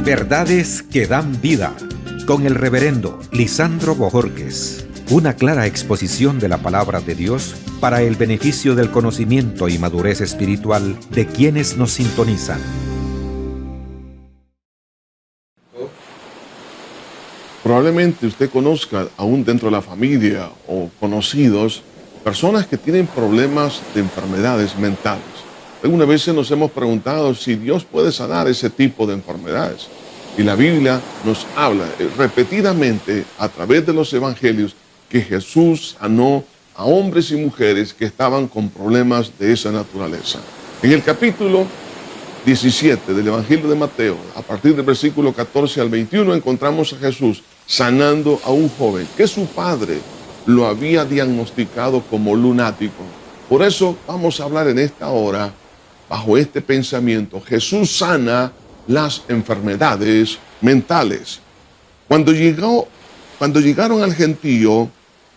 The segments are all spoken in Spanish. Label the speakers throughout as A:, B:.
A: Verdades que dan vida, con el reverendo Lisandro Bojorquez. Una clara exposición de la palabra de Dios para el beneficio del conocimiento y madurez espiritual de quienes nos sintonizan.
B: Probablemente usted conozca, aún dentro de la familia o conocidos, personas que tienen problemas de enfermedades mentales. Algunas veces nos hemos preguntado si Dios puede sanar ese tipo de enfermedades. Y la Biblia nos habla repetidamente a través de los evangelios que Jesús sanó a hombres y mujeres que estaban con problemas de esa naturaleza. En el capítulo 17 del Evangelio de Mateo, a partir del versículo 14 al 21, encontramos a Jesús sanando a un joven que su padre lo había diagnosticado como lunático. Por eso vamos a hablar en esta hora, bajo este pensamiento: Jesús sana las enfermedades mentales. Cuando llegaron al gentío,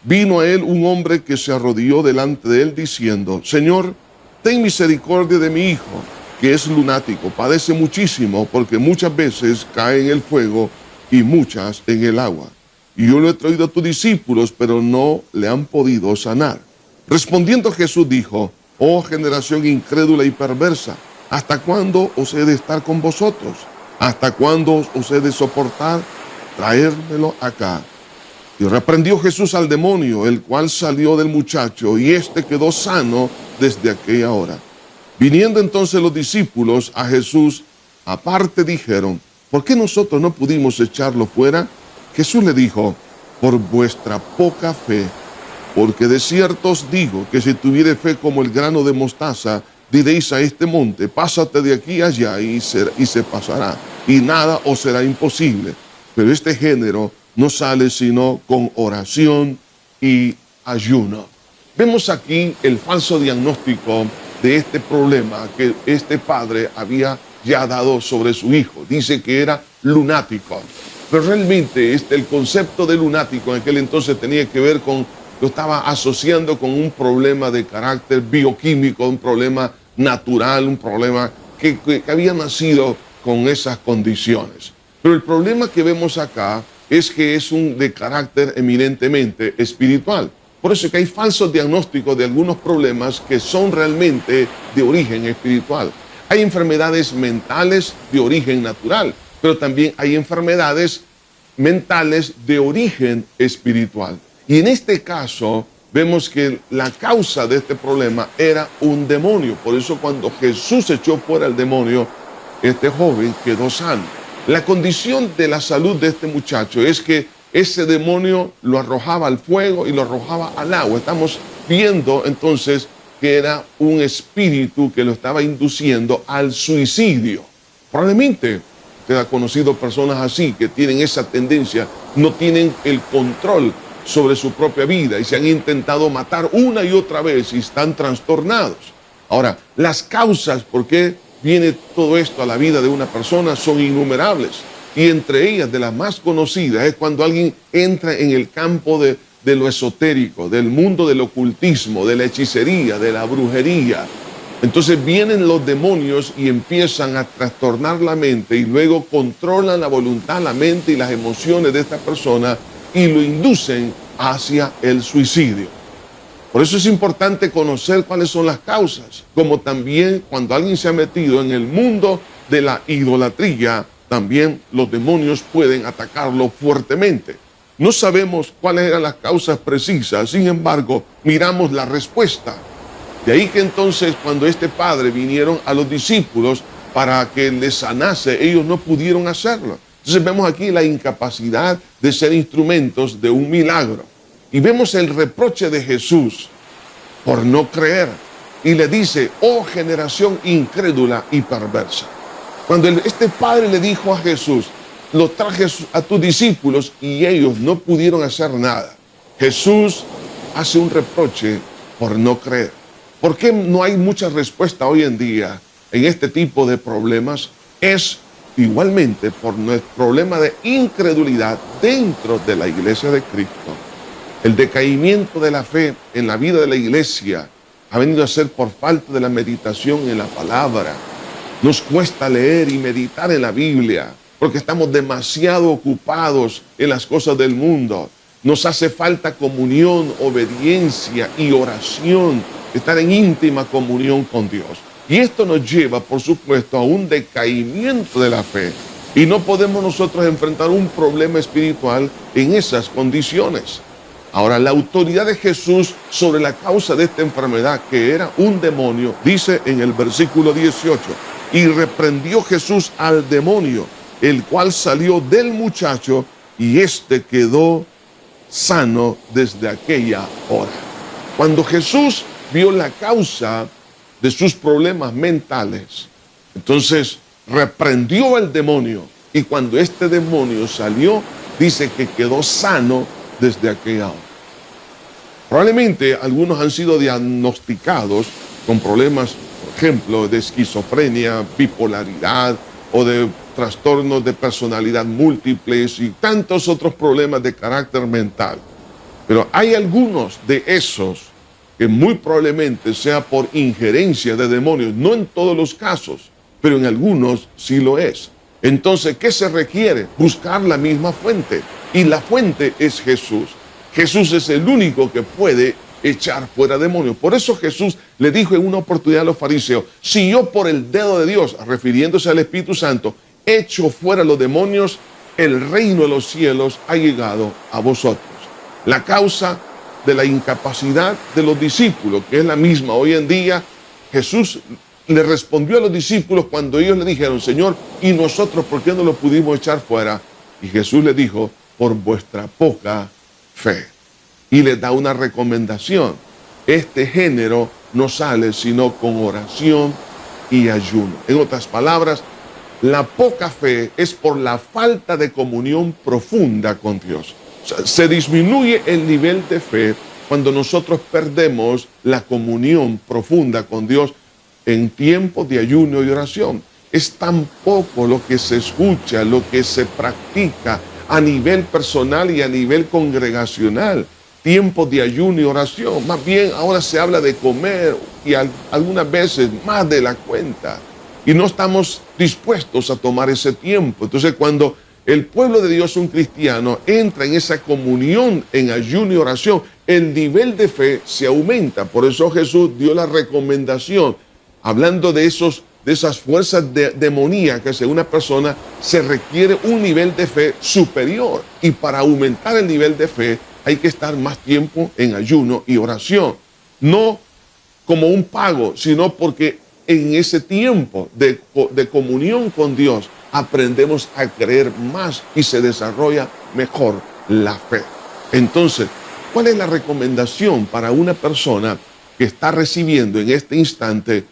B: vino a él un hombre que se arrodilló delante de él diciendo: Señor, ten misericordia de mi hijo, que es lunático, padece muchísimo, porque muchas veces cae en el fuego y muchas en el agua. Y yo lo he traído a tus discípulos, pero no le han podido sanar. Respondiendo Jesús dijo: Oh generación incrédula y perversa, ¿hasta cuándo os he de estar con vosotros? ¿Hasta cuándo os he de soportar? Traérmelo acá. Y reprendió Jesús al demonio, el cual salió del muchacho, y éste quedó sano desde aquella hora. Viniendo entonces los discípulos a Jesús, aparte dijeron: ¿por qué nosotros no pudimos echarlo fuera? Jesús le dijo: por vuestra poca fe. Porque de cierto os digo que si tuviere fe como el grano de mostaza, diréis a este monte: pásate de aquí allá, y se pasará, y nada os será imposible. Pero este género no sale sino con oración y ayuno. Vemos aquí el falso diagnóstico de este problema que este padre había ya dado sobre su hijo. Dice que era lunático. Pero realmente el concepto de lunático en aquel entonces tenía que ver con, lo estaba asociando con un problema de carácter bioquímico, un problema natural, un problema que había nacido con esas condiciones. Pero el problema que vemos acá es que es de carácter eminentemente espiritual. Por eso es que hay falsos diagnósticos de algunos problemas que son realmente de origen espiritual. Hay enfermedades mentales de origen natural, pero también hay enfermedades mentales de origen espiritual. Y en este caso vemos que la causa de este problema era un demonio. Por eso cuando Jesús echó fuera el demonio, este joven quedó sano. La condición de la salud de este muchacho es que ese demonio lo arrojaba al fuego y lo arrojaba al agua. Estamos viendo entonces que era un espíritu que lo estaba induciendo al suicidio. Probablemente usted ha conocido personas así que tienen esa tendencia, no tienen el control sobre su propia vida y se han intentado matar una y otra vez y están trastornados. Ahora, las causas por qué viene todo esto a la vida de una persona son innumerables. Y entre ellas, de las más conocidas, es cuando alguien entra en el campo de lo esotérico, del mundo del ocultismo, de la hechicería, de la brujería. Entonces vienen los demonios y empiezan a trastornar la mente y luego controlan la voluntad, la mente y las emociones de esta persona y lo inducen hacia el suicidio. Por eso es importante conocer cuáles son las causas, como también cuando alguien se ha metido en el mundo de la idolatría, también los demonios pueden atacarlo fuertemente. No sabemos cuáles eran las causas precisas, sin embargo, miramos la respuesta. De ahí que entonces cuando este padre vinieron a los discípulos para que les sanase, ellos no pudieron hacerlo. Entonces vemos aquí la incapacidad de ser instrumentos de un milagro. Y vemos el reproche de Jesús por no creer. Y le dice: oh generación incrédula y perversa. Cuando este padre le dijo a Jesús: lo traje a tus discípulos y ellos no pudieron hacer nada, Jesús hace un reproche por no creer. ¿Por qué no hay mucha respuesta hoy en día en este tipo de problemas? Es igualmente por nuestro problema de incredulidad dentro de la iglesia de Cristo. El decaimiento de la fe en la vida de la iglesia ha venido a ser por falta de la meditación en la palabra. Nos cuesta leer y meditar en la Biblia. porque estamos demasiado ocupados en las cosas del mundo. Nos hace falta comunión, obediencia y oración, estar en íntima comunión con Dios. Y esto nos lleva, por supuesto, a un decaimiento de la fe. Y no podemos nosotros enfrentar un problema espiritual en esas condiciones. Ahora, la autoridad de Jesús sobre la causa de esta enfermedad, que era un demonio, dice en el versículo 18, y reprendió Jesús al demonio, el cual salió del muchacho, y éste quedó sano desde aquella hora. Cuando Jesús vio la causa de sus problemas mentales, entonces reprendió al demonio, y cuando este demonio salió, dice que quedó sano desde aquella hora. Probablemente algunos han sido diagnosticados con problemas, por ejemplo, de esquizofrenia, bipolaridad o de trastornos de personalidad múltiples y tantos otros problemas de carácter mental. Pero hay algunos de esos que muy probablemente sea por injerencia de demonios, no en todos los casos, pero en algunos sí lo es. Entonces, ¿qué se requiere? Buscar la misma fuente. Y la fuente es Jesús. Jesús es el único que puede echar fuera demonios. Por eso Jesús le dijo en una oportunidad a los fariseos, si yo por el dedo de Dios, refiriéndose al Espíritu Santo, echo fuera los demonios, el reino de los cielos ha llegado a vosotros. La causa de la incapacidad de los discípulos, que es la misma hoy en día, Jesús le respondió a los discípulos cuando ellos le dijeron, Señor, ¿y nosotros por qué no lo pudimos echar fuera? Y Jesús les dijo, por vuestra poca fe. Y les da una recomendación. Este género no sale sino con oración y ayuno. En otras palabras, la poca fe es por la falta de comunión profunda con Dios. O sea, se disminuye el nivel de fe cuando nosotros perdemos la comunión profunda con Dios en tiempos de ayuno y oración. Es tan poco lo que se escucha, lo que se practica a nivel personal y a nivel congregacional. Tiempos de ayuno y oración. Más bien ahora se habla de comer y algunas veces más de la cuenta. Y no estamos dispuestos a tomar ese tiempo. Entonces cuando el pueblo de Dios, un cristiano, entra en esa comunión en ayuno y oración, el nivel de fe se aumenta. Por eso Jesús dio la recomendación, hablando de esas fuerzas demoníacas en una persona, se requiere un nivel de fe superior. Y para aumentar el nivel de fe hay que estar más tiempo en ayuno y oración. No como un pago, sino porque en ese tiempo de comunión con Dios aprendemos a creer más y se desarrolla mejor la fe. Entonces, ¿cuál es la recomendación para una persona que está recibiendo en este instante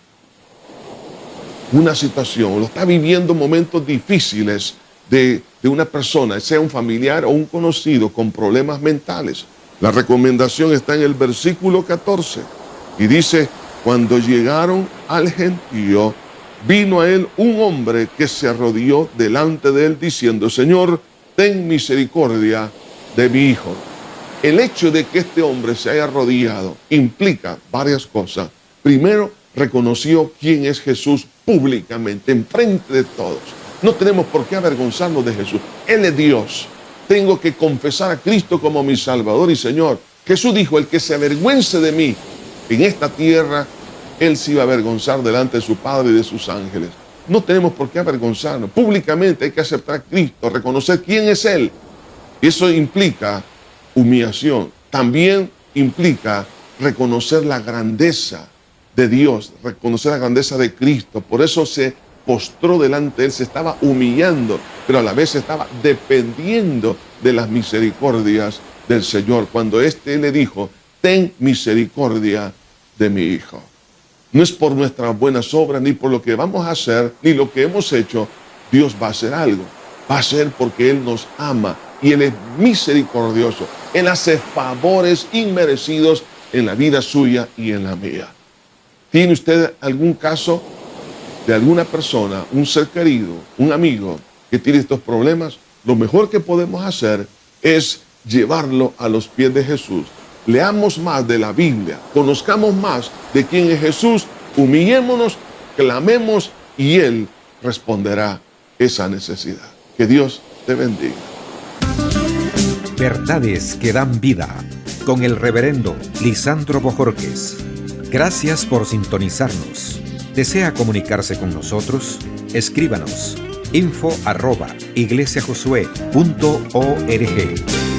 B: una situación, o está viviendo momentos difíciles de una persona, sea un familiar o un conocido con problemas mentales? La recomendación está en el versículo 14 y dice, cuando llegaron al gentío, vino a él un hombre que se arrodilló delante de él diciendo, Señor, ten misericordia de mi hijo. El hecho de que este hombre se haya arrodillado implica varias cosas. Primero, reconoció quién es Jesús públicamente, enfrente de todos. No tenemos por qué avergonzarnos de Jesús. Él es Dios. Tengo que confesar a Cristo como mi Salvador y Señor. Jesús dijo, el que se avergüence de mí en esta tierra, él se iba a avergonzar delante de su Padre y de sus ángeles. No tenemos por qué avergonzarnos. Públicamente hay que aceptar a Cristo, reconocer quién es Él. Eso implica humillación. También implica reconocer la grandeza de Dios, reconocer la grandeza de Cristo. Por eso se postró delante de Él, se estaba humillando, pero a la vez estaba dependiendo de las misericordias del Señor. Cuando éste le dijo, ten misericordia de mi hijo. No es por nuestras buenas obras, ni por lo que vamos a hacer, ni lo que hemos hecho, Dios va a hacer algo. Va a ser porque Él nos ama y Él es misericordioso. Él hace favores inmerecidos en la vida suya y en la mía. ¿Tiene usted algún caso de alguna persona, un ser querido, un amigo que tiene estos problemas? Lo mejor que podemos hacer es llevarlo a los pies de Jesús. Leamos más de la Biblia, conozcamos más de quién es Jesús, humillémonos, clamemos y Él responderá esa necesidad. Que Dios te bendiga.
A: Verdades que dan vida, con el reverendo Lisandro Bojorquez. Gracias por sintonizarnos. ¿Desea comunicarse con nosotros? Escríbanos info@iglesiajosué.org.